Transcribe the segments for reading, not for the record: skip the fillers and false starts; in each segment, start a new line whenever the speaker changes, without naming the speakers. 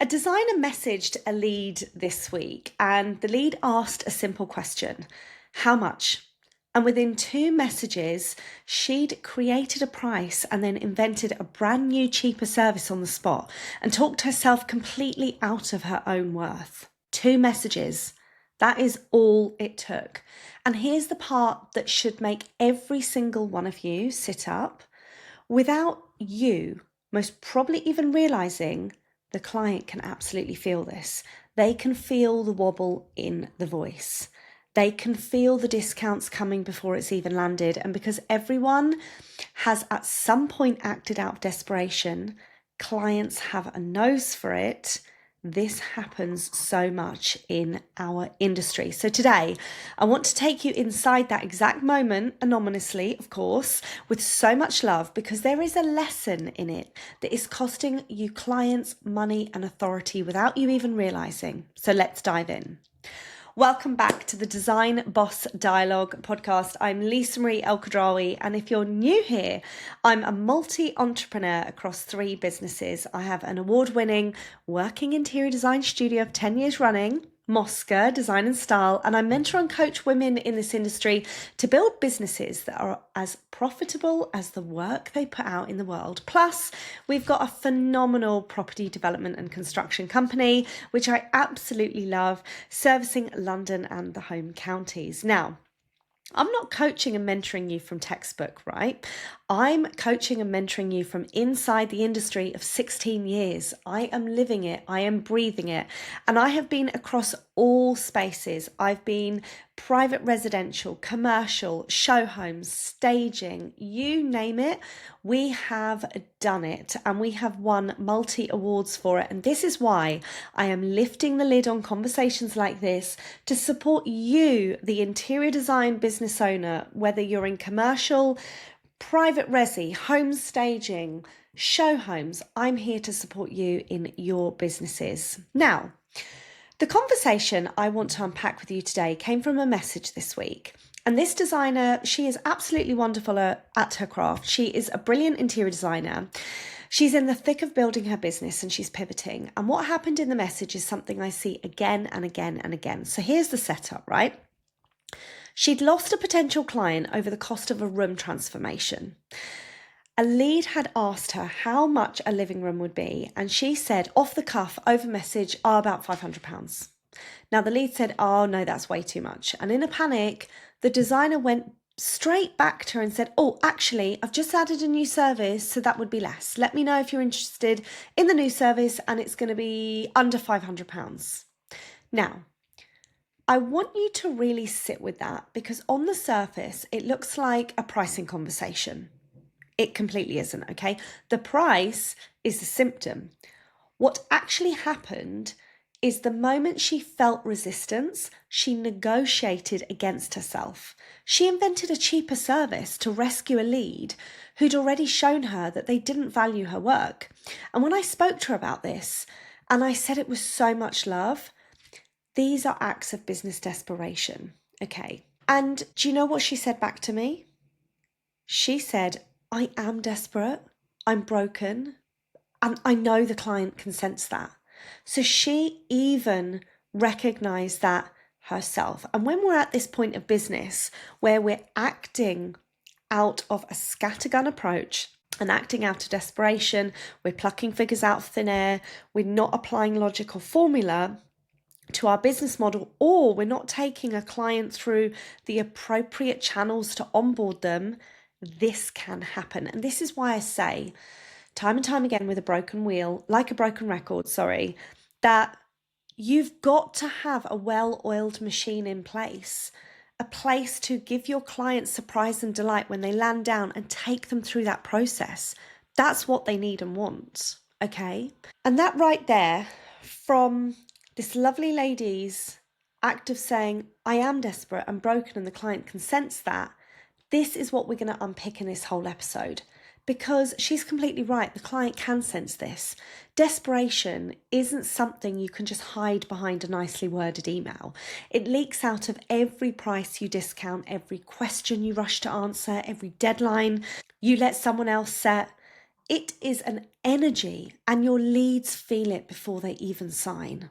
A designer messaged a lead this week, and the lead asked a simple question: how much? And within 2 messages, she'd created a price and then invented a brand new, cheaper service on the spot and talked herself completely out of her own worth. 2 messages. That is all it took. And here's the part that should make every single one of you sit up. Without you most probably even realizing, the client can absolutely feel this. They can feel the wobble in the voice. They can feel the discounts coming before it's even landed. And because everyone has at some point acted out of desperation, clients have a nose for it. This happens so much in our industry. So today, I want to take you inside that exact moment, anonymously, of course, with so much love, because there is a lesson in it that is costing you clients money and authority without you even realizing. So let's dive in. Welcome back to the Design Boss Dialogue podcast. I'm Lisa Marie El-Khadraoui, and if you're new here, I'm a multi-entrepreneur across 3 businesses. I have an award-winning working interior design studio of 10 years running, Mosca Design and Style, and I mentor and coach women in this industry to build businesses that are as profitable as the work they put out in the world. Plus, we've got a phenomenal property development and construction company, which I absolutely love, servicing London and the home counties. Now, I'm not coaching and mentoring you from textbook, right? I'm coaching and mentoring you from inside the industry of 16 years. I am living it. I am breathing it. And I have been across all spaces. I've been private residential, commercial, show homes, staging, you name it. We have done it and we have won multi-awards for it. And this is why I am lifting the lid on conversations like this to support you, the interior design business owner, whether you're in commercial, private resi, home staging, show homes. I'm here to support you in your businesses. Now, the conversation I want to unpack with you today came from a message this week. And this designer, she is absolutely wonderful at her craft. She is a brilliant interior designer. She's in the thick of building her business and she's pivoting. And what happened in the message is something I see again and again and again. So here's the setup, right? She'd lost a potential client over the cost of a room transformation. A lead had asked her how much a living room would be, and she said off the cuff over message, about £500. Now the lead said, oh no, that's way too much. And in a panic, the designer went straight back to her and said, oh, actually, I've just added a new service, so that would be less. Let me know if you're interested in the new service, and it's going to be under £500. Now, I want you to really sit with that, because on the surface, it looks like a pricing conversation. It completely isn't, okay? The price is the symptom. What actually happened is the moment she felt resistance, she negotiated against herself. She invented a cheaper service to rescue a lead who'd already shown her that they didn't value her work. And when I spoke to her about this, and I said it was so much love, these are acts of business desperation, okay? And do you know what she said back to me? She said, I am desperate, I'm broken, and I know the client can sense that. So she even recognized that herself. And when we're at this point of business where we're acting out of a scattergun approach and acting out of desperation, we're plucking figures out of thin air, we're not applying logical formula to our business model, or we're not taking a client through the appropriate channels to onboard them, this can happen. And this is why I say time and time again with a broken wheel, like a broken record, that you've got to have a well-oiled machine in place, a place to give your clients surprise and delight when they land down and take them through that process. That's what they need and want, okay? And that right there, from this lovely lady's act of saying, I am desperate and broken, and the client can sense that, this is what we're going to unpick in this whole episode, because she's completely right. The client can sense this. Desperation isn't something you can just hide behind a nicely worded email. It leaks out of every price you discount, every question you rush to answer, every deadline you let someone else set. It is an energy, and your leads feel it before they even sign.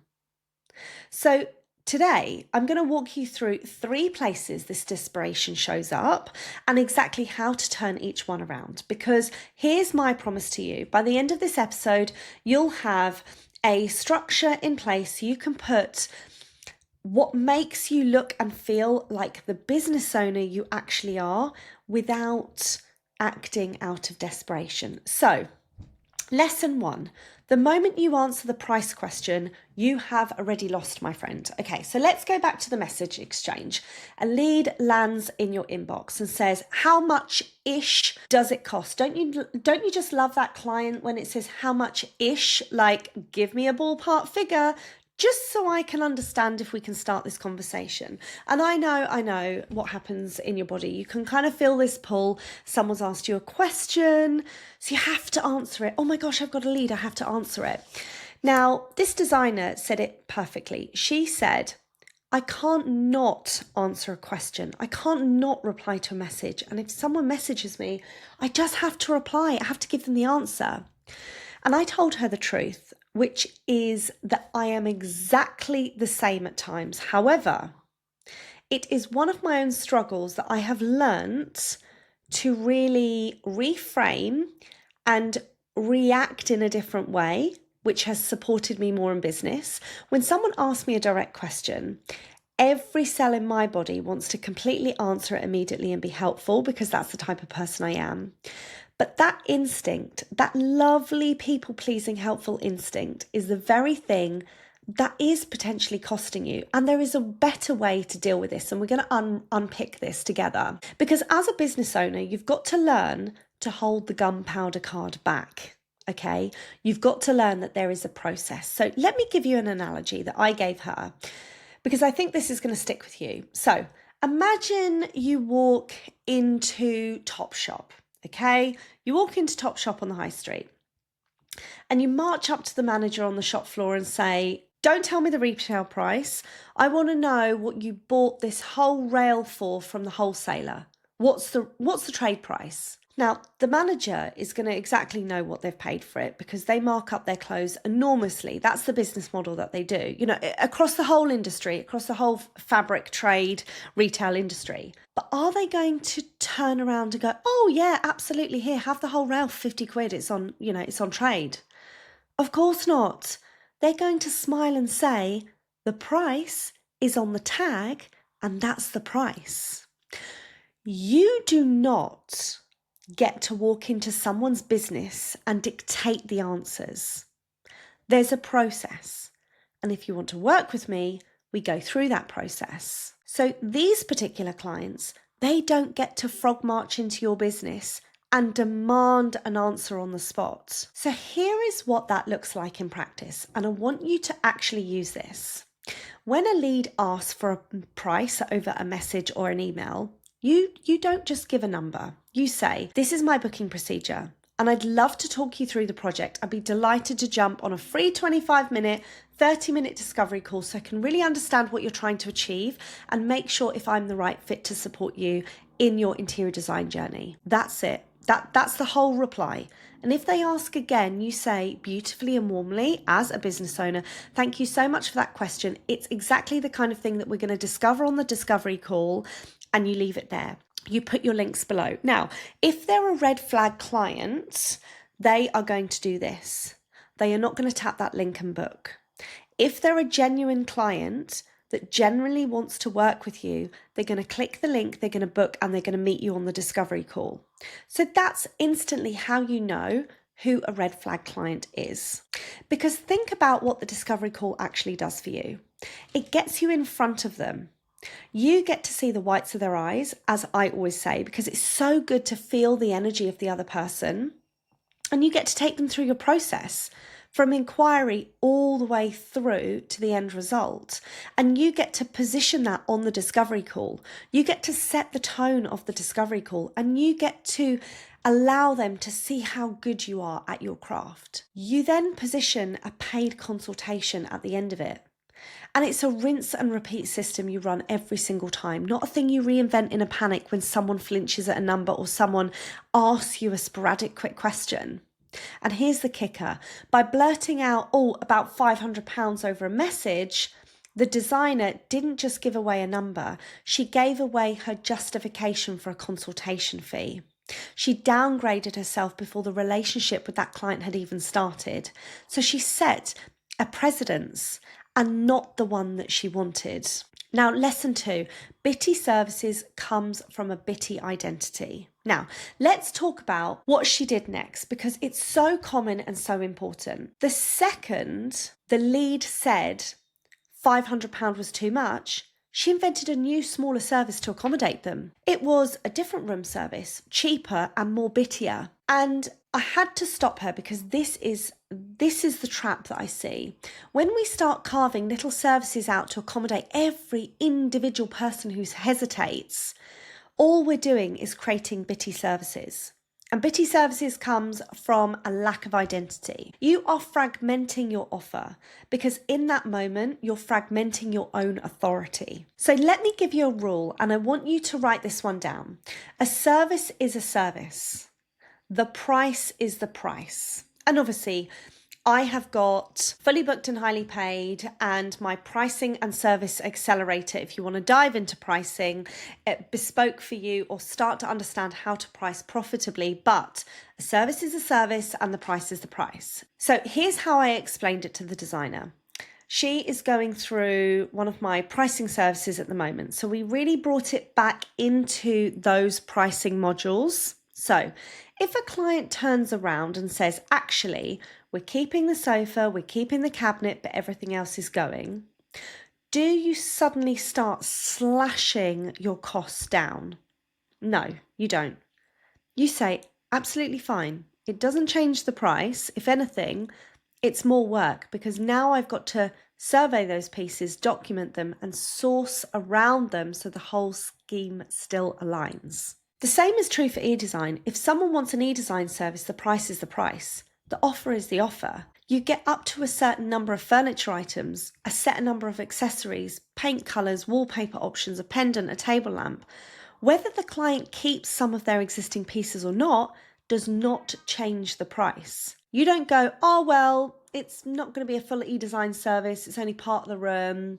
So today, I'm going to walk you through 3 places this desperation shows up and exactly how to turn each one around. Because here's my promise to you. By the end of this episode, you'll have a structure in place so you can put what makes you look and feel like the business owner you actually are without acting out of desperation. So, lesson 1, the moment you answer the price question, you have already lost, my friend. Okay, so let's go back to the message exchange. A lead lands in your inbox and says, how much-ish does it cost? Don't you just love that client when it says how much-ish? Like, give me a ballpark figure, just so I can understand if we can start this conversation. And I know what happens in your body. You can kind of feel this pull. Someone's asked you a question, so you have to answer it. Oh my gosh, I've got a lead, I have to answer it. Now, this designer said it perfectly. She said, I can't not answer a question. I can't not reply to a message. And if someone messages me, I just have to reply. I have to give them the answer. And I told her the truth, which is that I am exactly the same at times. However, it is one of my own struggles that I have learnt to really reframe and react in a different way, which has supported me more in business. When someone asks me a direct question, every cell in my body wants to completely answer it immediately and be helpful because that's the type of person I am. But that instinct, that lovely people-pleasing, helpful instinct, is the very thing that is potentially costing you. And there is a better way to deal with this. And we're going to unpick this together. Because as a business owner, you've got to learn to hold the gunpowder card back. Okay? You've got to learn that there is a process. So let me give you an analogy that I gave her, because I think this is going to stick with you. So imagine you walk into Topshop. Okay, you walk into Topshop on the high street and you march up to the manager on the shop floor and say, don't tell me the retail price. I want to know what you bought this whole rail for from the wholesaler. What's the trade price? Now, the manager is going to exactly know what they've paid for it because they mark up their clothes enormously. That's the business model that they do, across the whole industry, across the whole fabric trade, retail industry. But are they going to turn around and go, oh yeah, absolutely, here, have the whole rail for 50 quid. It's on, it's on trade. Of course not. They're going to smile and say, the price is on the tag and that's the price. You do not get to walk into someone's business and dictate the answers. There's a process. And if you want to work with me, we go through that process. So these particular clients, they don't get to frog march into your business and demand an answer on the spot. So here is what that looks like in practice. And I want you to actually use this. When a lead asks for a price over a message or an email, you don't just give a number. You say, this is my booking procedure, and I'd love to talk you through the project. I'd be delighted to jump on a free 25-minute, 30-minute discovery call so I can really understand what you're trying to achieve and make sure if I'm the right fit to support you in your interior design journey. That's it. That's the whole reply. And if they ask again, you say beautifully and warmly, as a business owner, thank you so much for that question. It's exactly the kind of thing that we're going to discover on the discovery call, and you leave it there. You put your links below. Now, if they're a red flag client, they are going to do this. They are not going to tap that link and book. If they're a genuine client that generally wants to work with you, they're going to click the link, they're going to book, and they're going to meet you on the discovery call. So that's instantly how you know who a red flag client is. Because think about what the discovery call actually does for you. It gets you in front of them. You get to see the whites of their eyes, as I always say, because it's so good to feel the energy of the other person. And you get to take them through your process from inquiry all the way through to the end result. And you get to position that on the discovery call. You get to set the tone of the discovery call, and you get to allow them to see how good you are at your craft. You then position a paid consultation at the end of it. And it's a rinse and repeat system you run every single time, not a thing you reinvent in a panic when someone flinches at a number or someone asks you a sporadic quick question. And here's the kicker. By blurting out, about £500 over a message, the designer didn't just give away a number, she gave away her justification for a consultation fee. She downgraded herself before the relationship with that client had even started. So she set a precedence and not the one that she wanted. Now, lesson 2, bitty services comes from a bitty identity. Now, let's talk about what she did next because it's so common and so important. The second the lead said £500 was too much, she invented a new, smaller service to accommodate them. It was a different room service, cheaper and more bittier. And I had to stop her because this is the trap that I see. When we start carving little services out to accommodate every individual person who hesitates, all we're doing is creating bitty services. And bitty services comes from a lack of identity. You are fragmenting your offer because in that moment, you're fragmenting your own authority. So let me give you a rule and I want you to write this one down. A service is a service. The price is the price. And obviously, I have got Fully Booked and Highly Paid and my pricing and service accelerator. If you want to dive into pricing, bespoke for you or start to understand how to price profitably, but a service is a service and the price is the price. So here's how I explained it to the designer. She is going through one of my pricing services at the moment. So we really brought it back into those pricing modules. So if a client turns around and says, actually, we're keeping the sofa, we're keeping the cabinet, but everything else is going, do you suddenly start slashing your costs down? No, you don't. You say, absolutely fine. It doesn't change the price. If anything, it's more work because now I've got to survey those pieces, document them, and source around them so the whole scheme still aligns. The same is true for e-design. If someone wants an e-design service, the price is the price. The offer is the offer. You get up to a certain number of furniture items, a set number of accessories, paint colours, wallpaper options, a pendant, a table lamp. Whether the client keeps some of their existing pieces or not does not change the price. You don't go, oh, well, it's not going to be a full e-design service. It's only part of the room.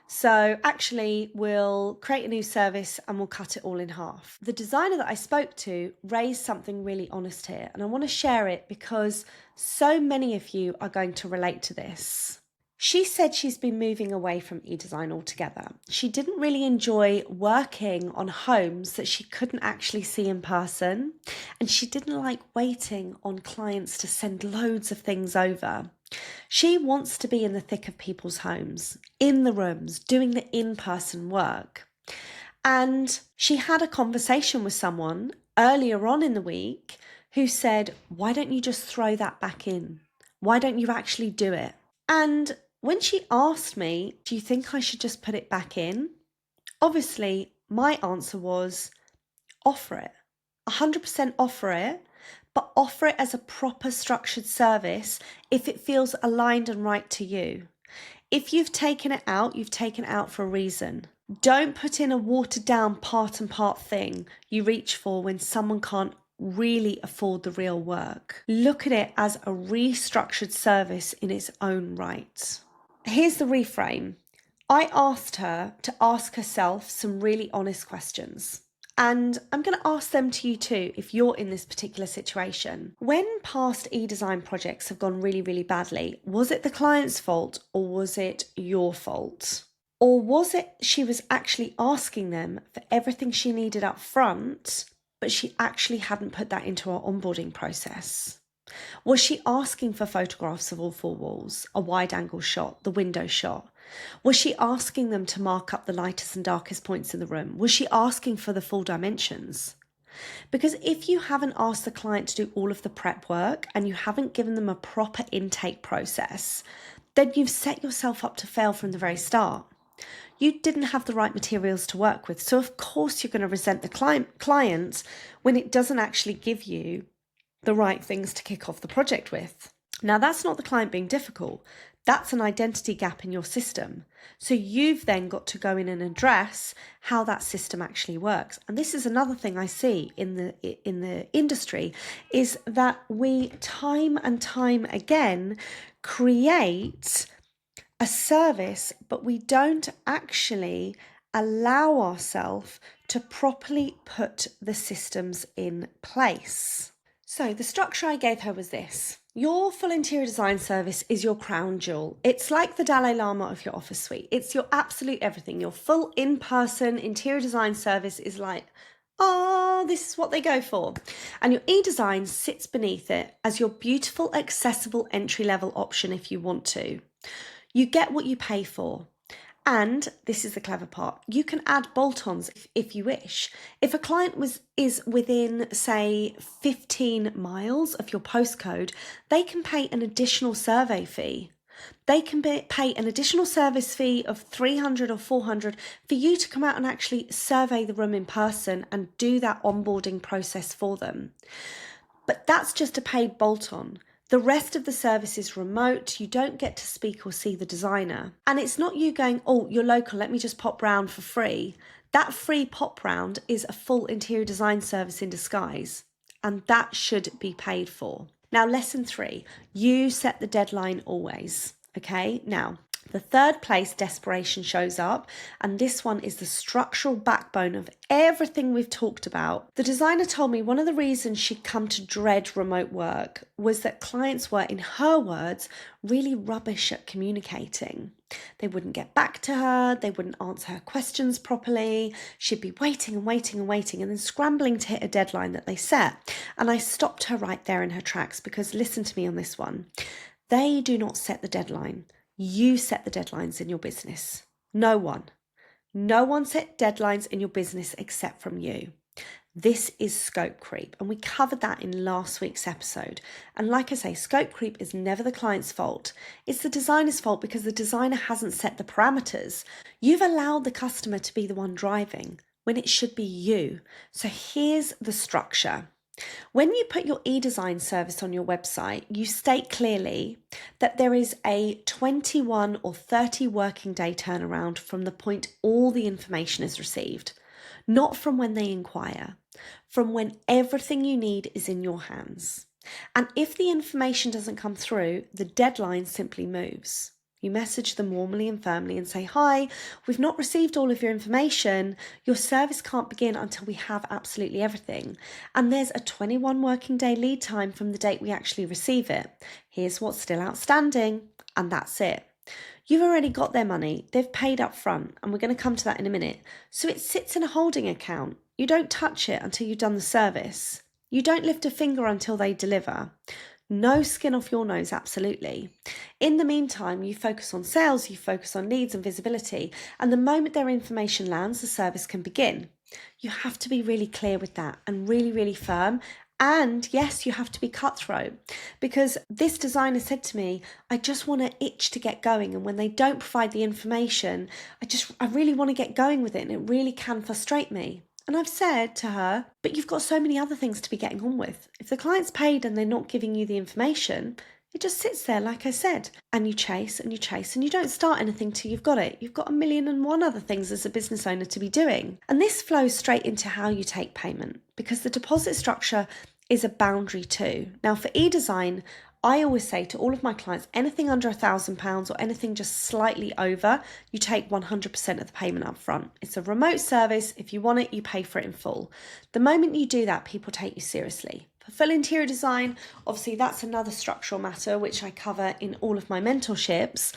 So actually, we'll create a new service and we'll cut it all in half. The designer that I spoke to raised something really honest here, and I want to share it because so many of you are going to relate to this. She said she's been moving away from e-design altogether. She didn't really enjoy working on homes that she couldn't actually see in person, and she didn't like waiting on clients to send loads of things over. She wants to be in the thick of people's homes, in the rooms, doing the in-person work. And she had a conversation with someone earlier on in the week who said, why don't you just throw that back in? Why don't you actually do it? And when she asked me, do you think I should just put it back in? Obviously, my answer was, offer it. 100% offer it. But offer it as a proper structured service if it feels aligned and right to you. If you've taken it out, you've taken it out for a reason. Don't put in a watered down part and part thing you reach for when someone can't really afford the real work. Look at it as a restructured service in its own right. Here's the reframe. I asked her to ask herself some really honest questions. And I'm going to ask them to you too, if you're in this particular situation. When past e-design projects have gone really, really badly, was it the client's fault or was it your fault? Or was it she was actually asking them for everything she needed up front, but she actually hadn't put that into our onboarding process? Was she asking for photographs of all 4 walls, a wide angle shot, the window shot? Was she asking them to mark up the lightest and darkest points in the room? Was she asking for the full dimensions? Because if you haven't asked the client to do all of the prep work and you haven't given them a proper intake process, then you've set yourself up to fail from the very start. You didn't have the right materials to work with. So of course you're going to resent the client when it doesn't actually give you the right things to kick off the project with. Now, that's not the client being difficult. That's an identity gap in your system. So you've then got to go in and address how that system actually works. And this is another thing I see in the industry, is that we time and time again create a service, but we don't actually allow ourselves to properly put the systems in place. So the structure I gave her was this. Your full interior design service is your crown jewel. It's like the Dalai Lama of your office suite. It's your absolute everything. Your full in-person interior design service is like, oh, this is what they go for. And your e-design sits beneath it as your beautiful, accessible entry-level option if you want to. You get what you pay for. And this is the clever part, you can add bolt-ons if you wish. If a client is within, say, 15 miles of your postcode, they can pay an additional survey fee. They can pay an additional service fee of $300 or $400 for you to come out and actually survey the room in person and do that onboarding process for them. But that's just a paid bolt-on. The rest of the service is remote. You don't get to speak or see the designer. And it's not you going, oh, you're local, let me just pop round for free. That free pop round is a full interior design service in disguise. And that should be paid for. Now, lesson 3, you set the deadline always. Okay, now, the third place desperation shows up, and this one is the structural backbone of everything we've talked about. The designer told me one of the reasons she'd come to dread remote work was that clients were, in her words, really rubbish at communicating. They wouldn't get back to her, they wouldn't answer her questions properly, she'd be waiting and waiting and waiting and then scrambling to hit a deadline that they set. And I stopped her right there in her tracks because listen to me on this one. They do not set the deadline. You set the deadlines in your business. No one. No one set deadlines in your business except from you. This is scope creep, and we covered that in last week's episode. And like I say, scope creep is never the client's fault. It's the designer's fault because the designer hasn't set the parameters. You've allowed the customer to be the one driving when it should be you. So here's the structure. When you put your e-design service on your website, you state clearly that there is a 21 or 30 working day turnaround from the point all the information is received, not from when they inquire, from when everything you need is in your hands. And if the information doesn't come through, the deadline simply moves. You message them warmly and firmly and say, hi, we've not received all of your information. Your service can't begin until we have absolutely everything. And there's a 21 working day lead time from the date we actually receive it. Here's what's still outstanding, and that's it. You've already got their money. They've paid up front, and we're going to come to that in a minute. So it sits in a holding account. You don't touch it until you've done the service. You don't lift a finger until they deliver. No skin off your nose, absolutely. In the meantime, you focus on sales, you focus on leads and visibility, and the moment their information lands, the service can begin. You have to be really clear with that and really, really firm. And yes, you have to be cutthroat, because this designer said to me, I just want to itch to get going. And when they don't provide the information, I really want to get going with it. And it really can frustrate me. And I've said to her, but you've got so many other things to be getting on with. If the client's paid and they're not giving you the information, it just sits there, like I said, and you chase and you chase and you don't start anything till you've got it. You've got 1,000,001 other things as a business owner to be doing. And this flows straight into how you take payment, because the deposit structure is a boundary too. Now for e-design, I always say to all of my clients, anything under £1,000 or anything just slightly over, you take 100% of the payment up front. It's a remote service. If you want it, you pay for it in full. The moment you do that, people take you seriously. For full interior design, obviously that's another structural matter, which I cover in all of my mentorships.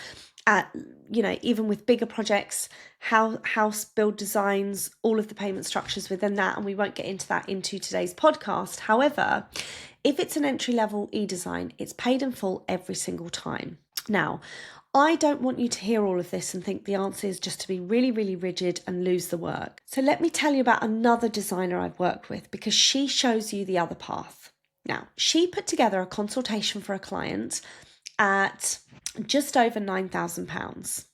Even with bigger projects, house build designs, all of the payment structures within that, and we won't get into that into today's podcast. However, if it's an entry-level e-design, it's paid in full every single time. Now, I don't want you to hear all of this and think the answer is just to be really, really rigid and lose the work. So let me tell you about another designer I've worked with, because she shows you the other path. Now, she put together a consultation for a client at just over £9,000.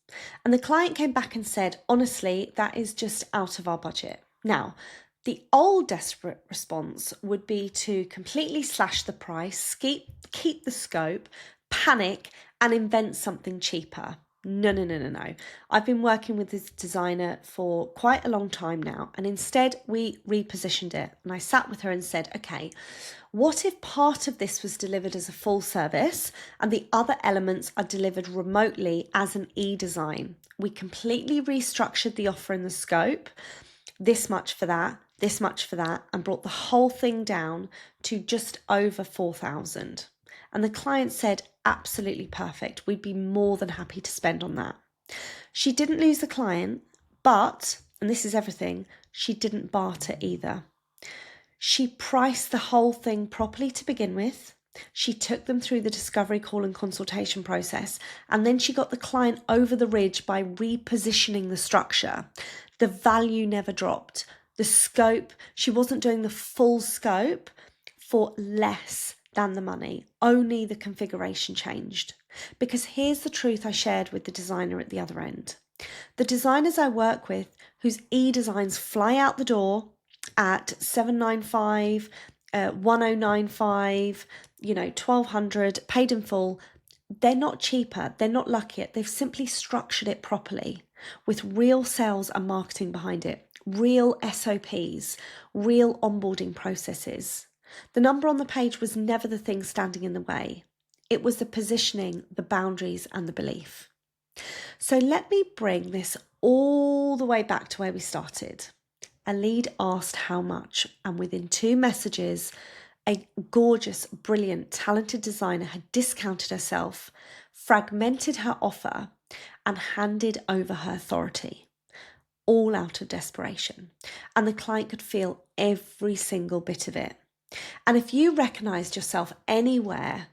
And the client came back and said, honestly, that is just out of our budget. Now, the old desperate response would be to completely slash the price, keep the scope, panic, and invent something cheaper. No. I've been working with this designer for quite a long time now, and instead we repositioned it. And I sat with her and said, okay, what if part of this was delivered as a full service and the other elements are delivered remotely as an e-design? We completely restructured the offer and the scope, this much for that, this much for that, and brought the whole thing down to just over 4,000. And the client said, absolutely perfect. We'd be more than happy to spend on that. She didn't lose the client, but, and this is everything, she didn't barter either. She priced the whole thing properly to begin with. She took them through the discovery call and consultation process, and then she got the client over the ridge by repositioning the structure. The value never dropped. The scope, she wasn't doing the full scope for less than the money, only the configuration changed. Because here's the truth I shared with the designer at the other end. The designers I work with whose e-designs fly out the door at 795, 1095, 1200, paid in full, they're not cheaper, they're not luckier, they've simply structured it properly with real sales and marketing behind it, real SOPs, real onboarding processes. The number on the page was never the thing standing in the way. It was the positioning, the boundaries, and the belief. So let me bring this all the way back to where we started. A lead asked how much, and within 2 messages, a gorgeous, brilliant, talented designer had discounted herself, fragmented her offer, and handed over her authority, all out of desperation. And the client could feel every single bit of it. And if you recognised yourself anywhere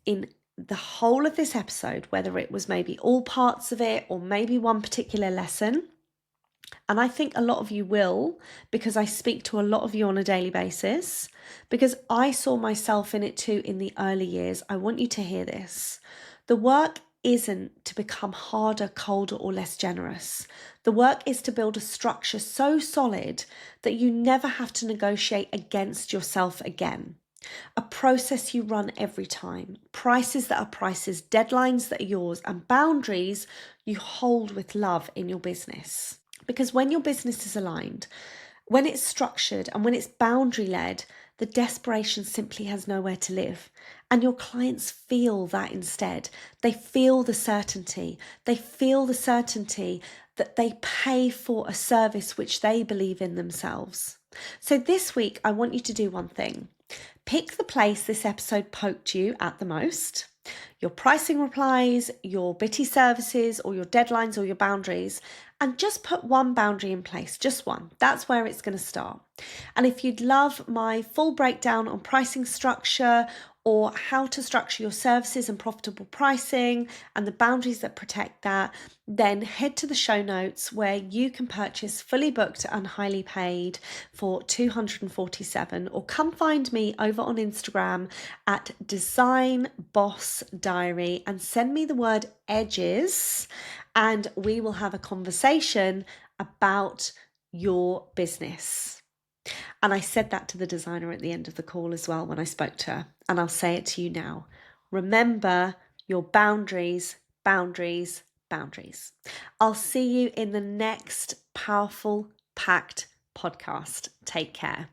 in the whole of this episode, whether it was maybe all parts of it or maybe one particular lesson, and I think a lot of you will, because I speak to a lot of you on a daily basis, because I saw myself in it too in the early years. I want you to hear this. The work isn't to become harder, colder, or less generous. The work is to build a structure so solid that you never have to negotiate against yourself again. A process you run every time, prices that are prices, deadlines that are yours, and boundaries you hold with love in your business. Because when your business is aligned, when it's structured and when it's boundary led, the desperation simply has nowhere to live. And your clients feel that instead. They feel the certainty. They feel the certainty that they pay for a service which they believe in themselves. So this week, I want you to do one thing. Pick the place this episode poked you at the most, your pricing replies, your bitty services, or your deadlines or your boundaries, and just put one boundary in place, just one. That's where it's going to start. And if you'd love my full breakdown on pricing structure or how to structure your services and profitable pricing and the boundaries that protect that, then head to the show notes where you can purchase fully booked and highly paid for $247, or come find me over on Instagram at Design Boss Diary and send me the word edges, and we will have a conversation about your business. And I said that to the designer at the end of the call as well when I spoke to her, and I'll say it to you now. Remember your boundaries, boundaries, boundaries. I'll see you in the next powerful, packed podcast. Take care.